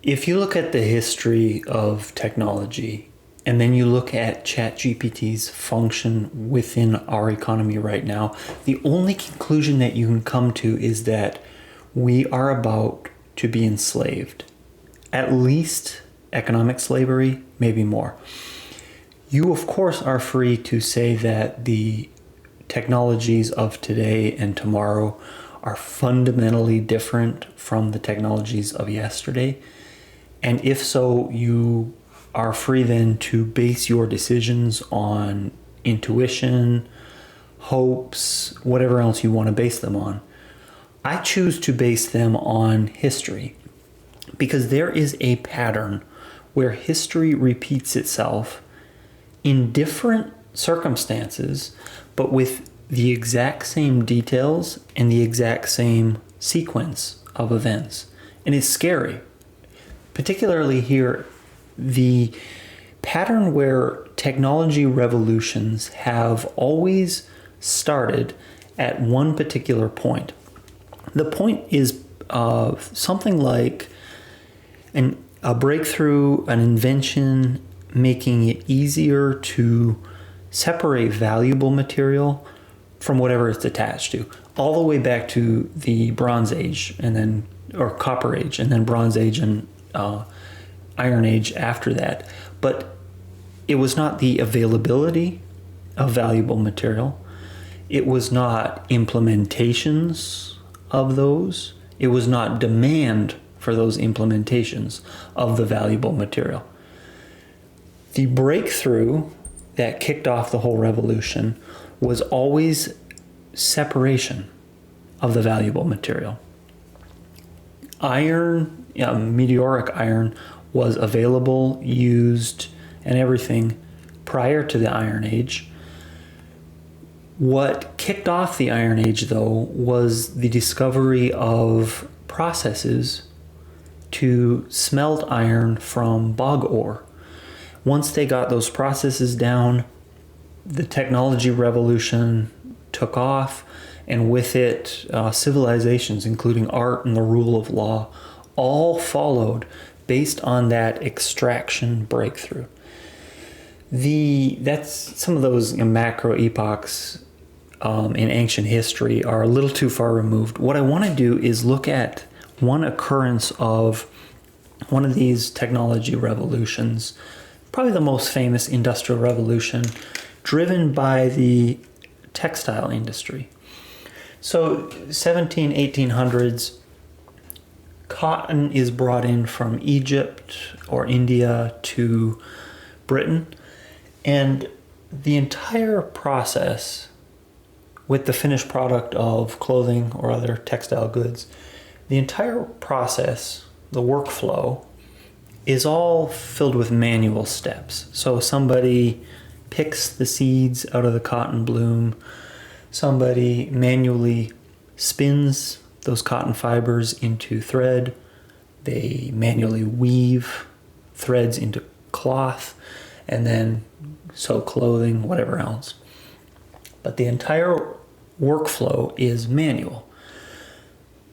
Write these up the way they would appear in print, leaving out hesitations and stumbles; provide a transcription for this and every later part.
If you look at the history of technology and then you look at ChatGPT's function within our economy right now, the only conclusion that you can come to is that we are about to be enslaved. At least economic slavery, maybe more. You, of course, are free to say that the technologies of today and tomorrow are fundamentally different from the technologies of yesterday. And if so, you are free then to base your decisions on intuition, hopes, whatever else you want to base them on. I choose to base them on history because there is a pattern where history repeats itself in different circumstances, but with the exact same details and the exact same sequence of events. And it's scary. Particularly here, the pattern where technology revolutions have always started at one particular point. The point is something like a breakthrough, an invention, making it easier to separate valuable material from whatever it's attached to, all the way back to the Bronze Age or Copper Age, and then Bronze Age and Iron Age after that. But it was not the availability of valuable material. It was not implementations of those. It was not demand for those implementations of the valuable material. The breakthrough that kicked off the whole revolution was always separation of the valuable material. Iron, meteoric iron, was available, used, and everything prior to the Iron Age. What kicked off the Iron Age, though, was the discovery of processes to smelt iron from bog ore. Once they got those processes down, the technology revolution took off, and with it, civilizations, including art and the rule of law, all followed based on that extraction breakthrough. That's some of those macro epochs in ancient history are a little too far removed. What I want to do is look at one occurrence of one of these technology revolutions, probably the most famous industrial revolution, driven by the textile industry. So 1800s, cotton is brought in from Egypt or India to Britain, and the entire process with the finished product of clothing or other textile goods, the entire process, the workflow, is all filled with manual steps. So somebody picks the seeds out of the cotton bloom, somebody manually spins those cotton fibers into thread, they manually weave threads into cloth, and then sew clothing, whatever else. But the entire workflow is manual.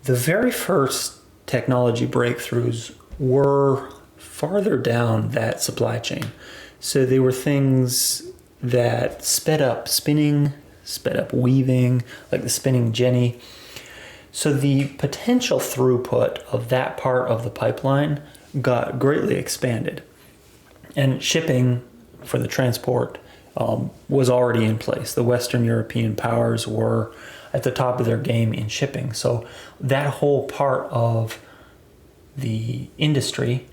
The very first technology breakthroughs were farther down that supply chain. So they were things that sped up spinning, sped up weaving, like the spinning jenny. So the potential throughput of that part of the pipeline got greatly expanded. And shipping for the transport was already in place. The Western European powers were at the top of their game in shipping. So that whole part of the industry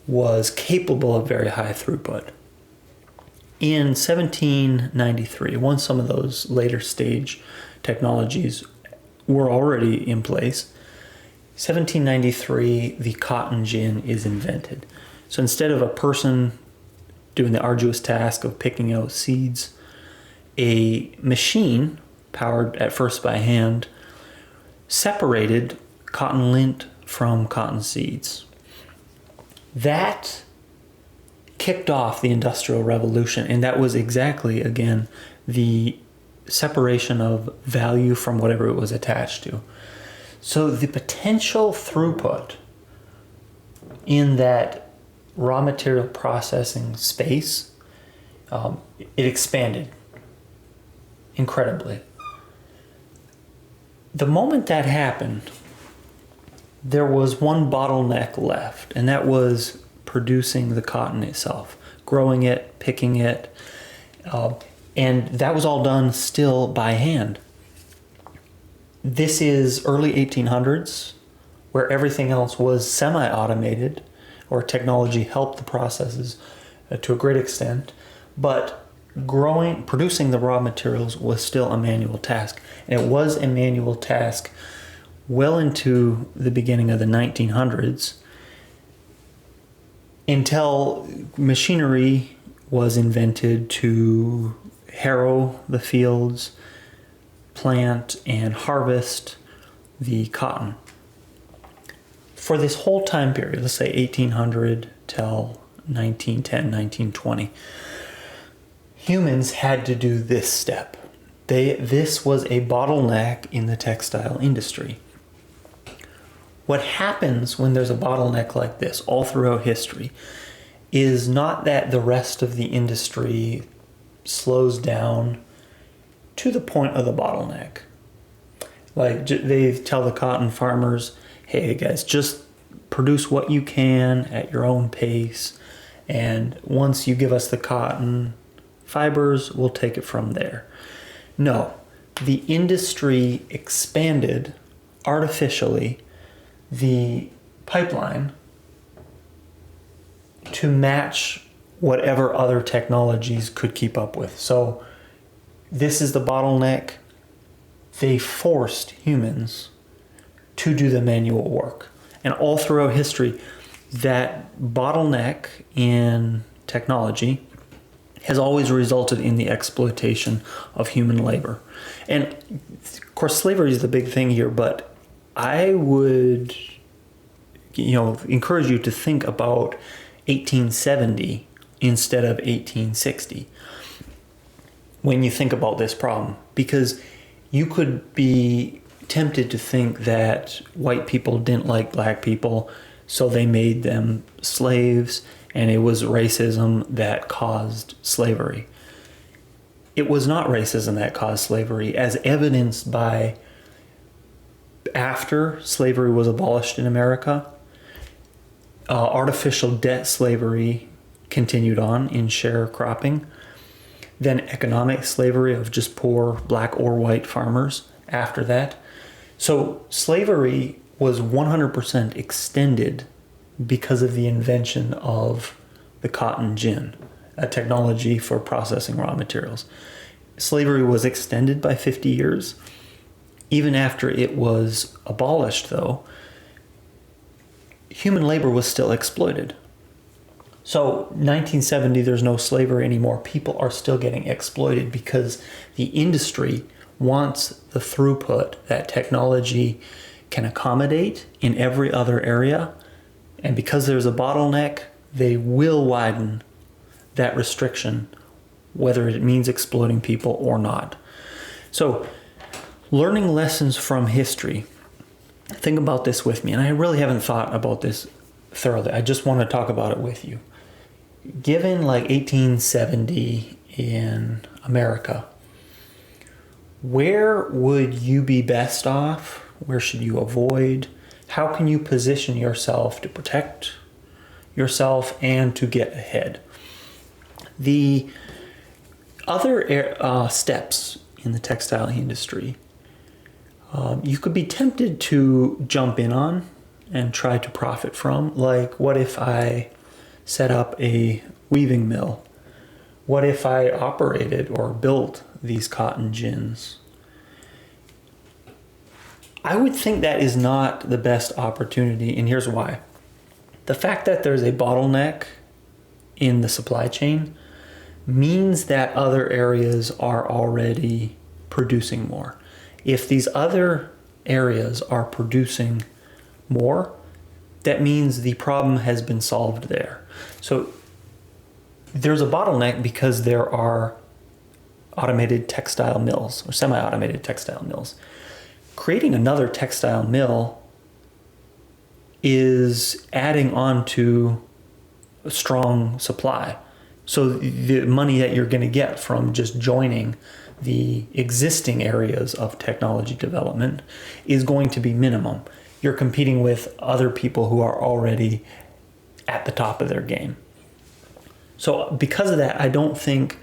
was capable of very high throughput. In 1793, once some of those later stage technologies were already in place, 1793, the cotton gin is invented. So instead of a person doing the arduous task of picking out seeds, a machine, powered at first by hand, separated cotton lint from cotton seeds. That kicked off the Industrial Revolution, and that was exactly, again, the separation of value from whatever it was attached to. So the potential throughput in that raw material processing space, it expanded incredibly. The moment that happened, there was one bottleneck left, and that was producing the cotton itself, growing it, picking it, and that was all done still by hand. This is early 1800s, where everything else was semi-automated, or technology helped the processes to a great extent, but producing the raw materials was still a manual task. And it was a manual task well into the beginning of the 1900s, until machinery was invented to harrow the fields, plant, and harvest the cotton. For this whole time period, let's say 1800 till 1910, 1920, humans had to do this step. This was a bottleneck in the textile industry. What happens when there's a bottleneck like this all throughout history is not that the rest of the industry slows down to the point of the bottleneck. Like they tell the cotton farmers, hey guys, just produce what you can at your own pace, and once you give us the cotton fibers, we'll take it from there. No, the industry expanded artificially the pipeline to match whatever other technologies could keep up with. So this is the bottleneck. They forced humans to do the manual work. And all throughout history, that bottleneck in technology has always resulted in the exploitation of human labor. And of course, slavery is the big thing here, but I would, encourage you to think about 1870 instead of 1860 when you think about this problem, because you could be tempted to think that white people didn't like black people, so they made them slaves, and it was racism that caused slavery. It was not racism that caused slavery, as evidenced by after slavery was abolished in America, artificial debt slavery continued on in sharecropping, then economic slavery of just poor black or white farmers after that. So slavery was 100% extended because of the invention of the cotton gin, a technology for processing raw materials. Slavery was extended by 50 years. Even after it was abolished, though, human labor was still exploited. So 1970, there's no slavery anymore. People are still getting exploited because the industry wants the throughput that technology can accommodate in every other area. And because there's a bottleneck, they will widen that restriction, whether it means exploiting people or not. So learning lessons from history. Think about this with me. And I really haven't thought about this thoroughly. I just want to talk about it with you. Given like 1870 in America, where would you be best off? Where should you avoid? How can you position yourself to protect yourself and to get ahead? The other steps in the textile industry, you could be tempted to jump in on and try to profit from. Like, what if I set up a weaving mill? What if I operated or built these cotton gins? I would think that is not the best opportunity, and here's why. The fact that there's a bottleneck in the supply chain means that other areas are already producing more. If these other areas are producing more, that means the problem has been solved there. So there's a bottleneck because there are automated textile mills or semi-automated textile mills. Creating another textile mill is adding on to a strong supply. So the money that you're going to get from just joining the existing areas of technology development is going to be minimum. You're competing with other people who are already at the top of their game. So because of that, I don't think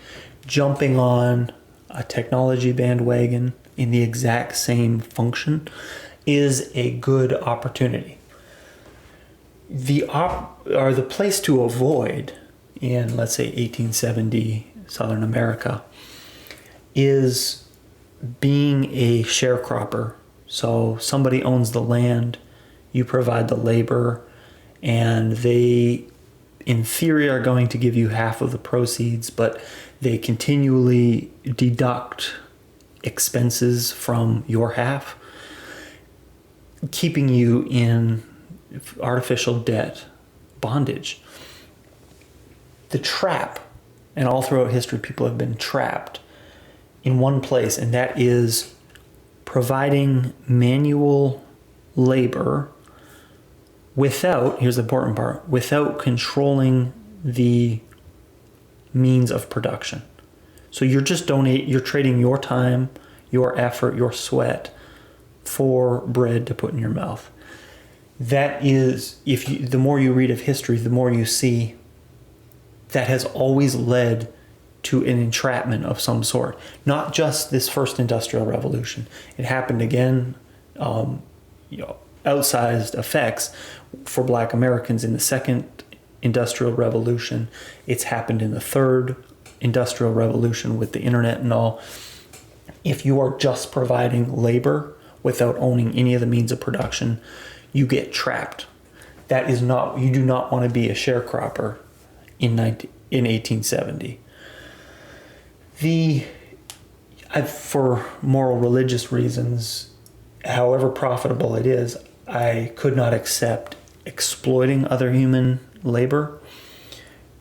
jumping on a technology bandwagon in the exact same function is a good opportunity. The place to avoid in, let's say, 1870 Southern America is being a sharecropper. So somebody owns the land, you provide the labor, and they, in theory, are going to give you half of the proceeds, but they continually deduct expenses from your half, keeping you in artificial debt, bondage. The trap, and all throughout history, people have been trapped in one place, and that is providing manual labor without, here's the important part, without controlling the means of production. So you're trading your time, your effort, your sweat for bread to put in your mouth. That is, the more you read of history, the more you see that has always led to an entrapment of some sort. Not just this first industrial revolution. It happened again, outsized effects for Black Americans in the second industrial revolution. It's happened in the third industrial revolution with the internet and all. If you are just providing labor without owning any of the means of production, you get trapped. You do not want to be a sharecropper in 1870. For moral religious reasons, however profitable it is, I could not accept exploiting other human labor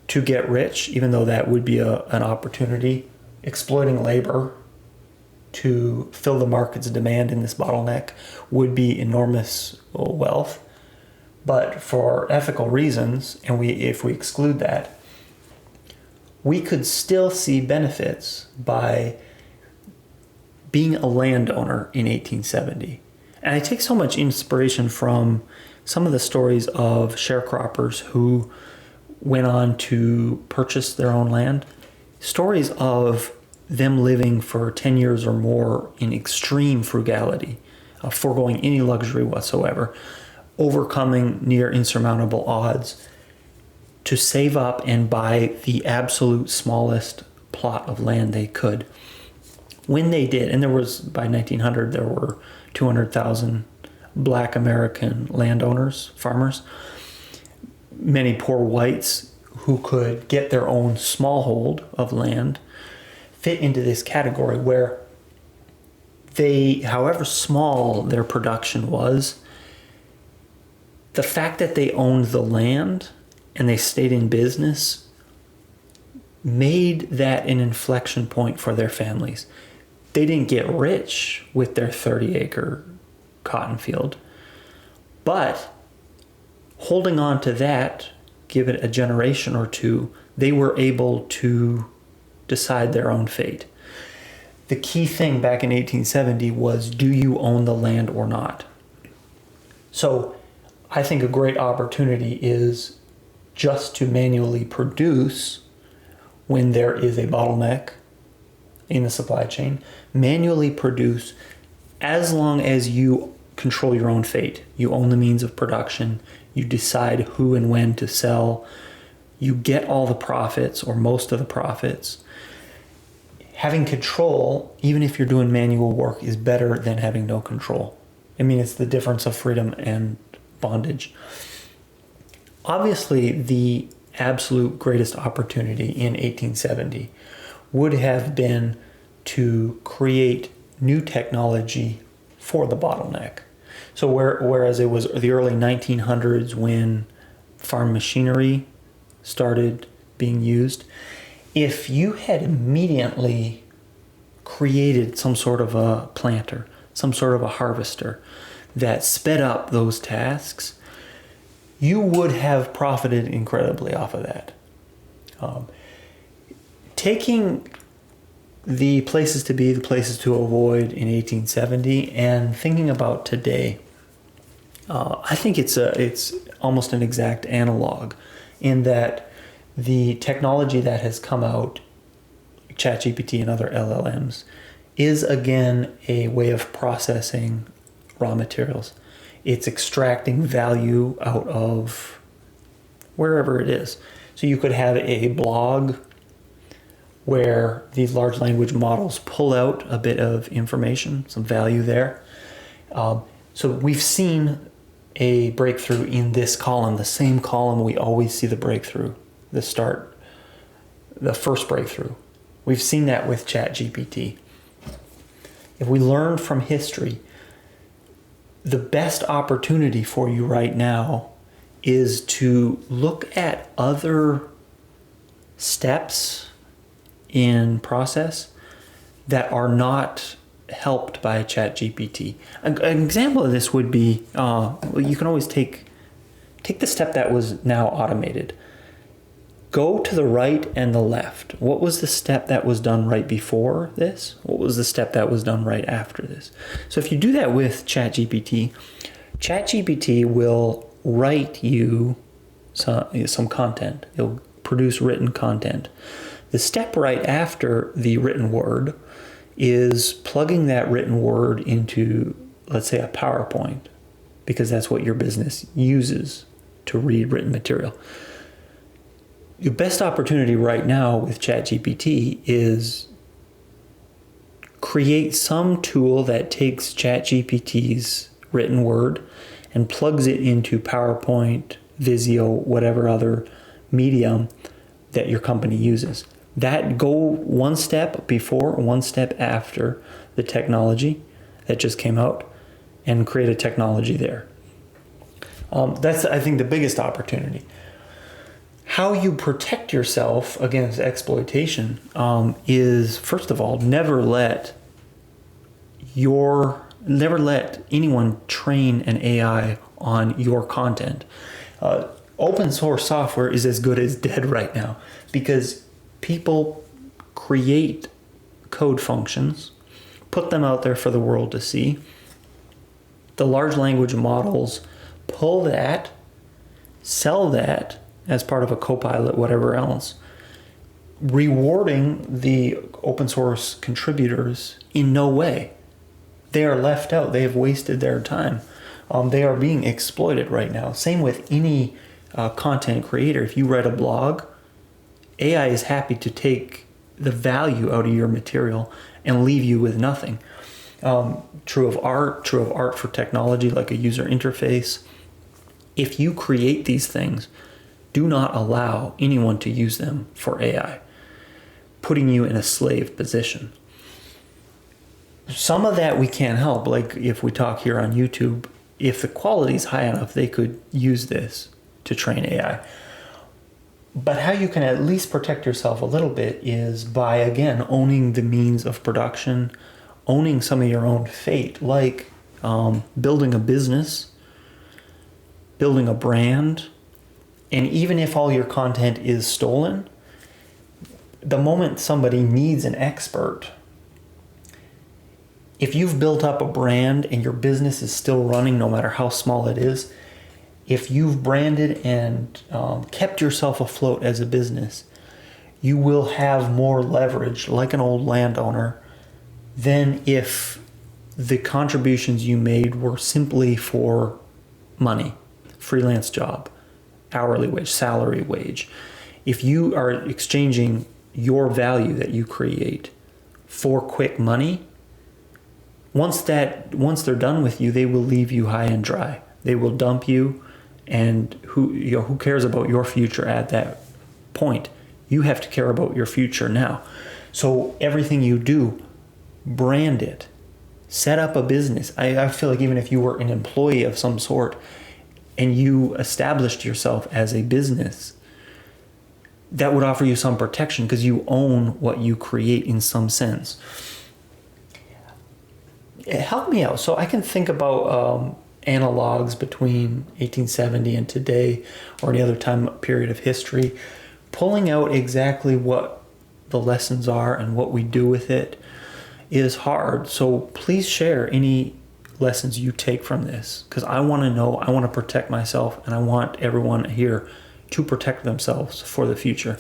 to get rich, even though that would be an opportunity. Exploiting labor to fill the market's demand in this bottleneck would be enormous wealth. But for ethical reasons, and if we exclude that, we could still see benefits by being a landowner in 1870. And I take so much inspiration from some of the stories of sharecroppers who went on to purchase their own land. Stories of them living for 10 years or more in extreme frugality, foregoing any luxury whatsoever, overcoming near insurmountable odds to save up and buy the absolute smallest plot of land they could. When they did, and by 1900, there were 200,000 Black American landowners, farmers, many poor whites who could get their own smallhold of land, fit into this category where they, however small their production was, the fact that they owned the land and they stayed in business made that an inflection point for their families. They didn't get rich with their 30-acre cotton field, but holding on to that, give it a generation or two, they were able to decide their own fate. The key thing back in 1870 was, do you own the land or not? So I think a great opportunity is just to manually produce when there is a bottleneck in the supply chain. Manually produce as long as you control your own fate. You own the means of production. You decide who and when to sell. You get all the profits or most of the profits. Having control, even if you're doing manual work, is better than having no control. I mean, it's the difference of freedom and bondage. Obviously, the absolute greatest opportunity in 1870 would have been to create new technology for the bottleneck. So whereas it was the early 1900s when farm machinery started being used, if you had immediately created some sort of a planter, some sort of a harvester that sped up those tasks, you would have profited incredibly off of that. Taking the places to be, the places to avoid in 1870 and thinking about today, I think it's almost an exact analog in that the technology that has come out, ChatGPT and other LLMs, is again a way of processing raw materials. It's extracting value out of wherever it is. So you could have a blog where these large language models pull out a bit of information, some value there. So we've seen a breakthrough in this column, the same column we always see the breakthrough, the first breakthrough. We've seen that with ChatGPT. If we learn from history, the best opportunity for you right now is to look at other steps in process that are not helped by ChatGPT. An example of this would be, you can always take the step that was now automated. Go to the right and the left. What was the step that was done right before this? What was the step that was done right after this? So if you do that with ChatGPT, ChatGPT will write you some content. It'll produce written content. The step right after the written word is plugging that written word into, let's say, a PowerPoint, because that's what your business uses to read written material. Your best opportunity right now with ChatGPT is create some tool that takes ChatGPT's written word and plugs it into PowerPoint, Visio, whatever other medium that your company uses. That go one step before, one step after the technology that just came out and create a technology there. That's, I think, the biggest opportunity. How you protect yourself against exploitation is, first of all, never let anyone train an AI on your content. Open source software is as good as dead right now because people create code functions, put them out there for the world to see. The large language models pull that, sell that as part of a Copilot, whatever else, rewarding the open source contributors in no way. They are left out. They have wasted their time. They are being exploited right now. Same with any content creator. If you write a blog, AI is happy to take the value out of your material and leave you with nothing. True of art for technology, like a user interface. If you create these things, do not allow anyone to use them for AI, putting you in a slave position. Some of that we can't help, like if we talk here on YouTube, if the quality is high enough, they could use this to train AI. But how you can at least protect yourself a little bit is by, again, owning the means of production, owning some of your own fate, like building a business, building a brand. And even if all your content is stolen, the moment somebody needs an expert, if you've built up a brand and your business is still running no matter how small it is, if you've branded and kept yourself afloat as a business, you will have more leverage like an old landowner than if the contributions you made were simply for money, freelance job, hourly wage, salary wage. If you are exchanging your value that you create for quick money, once they're done with you, they will leave you high and dry. They will dump you, and who cares about your future at that point? You have to care about your future now. So everything you do, brand it, set up a business. I feel like even if you were an employee of some sort and you established yourself as a business, that would offer you some protection because you own what you create in some sense. Help me out so I can think about analogs between 1870 and today or any other time period of history, pulling out exactly what the lessons are and what we do with it is hard. So please share any lessons you take from this, because I want to know, I want to protect myself, and I want everyone here to protect themselves for the future.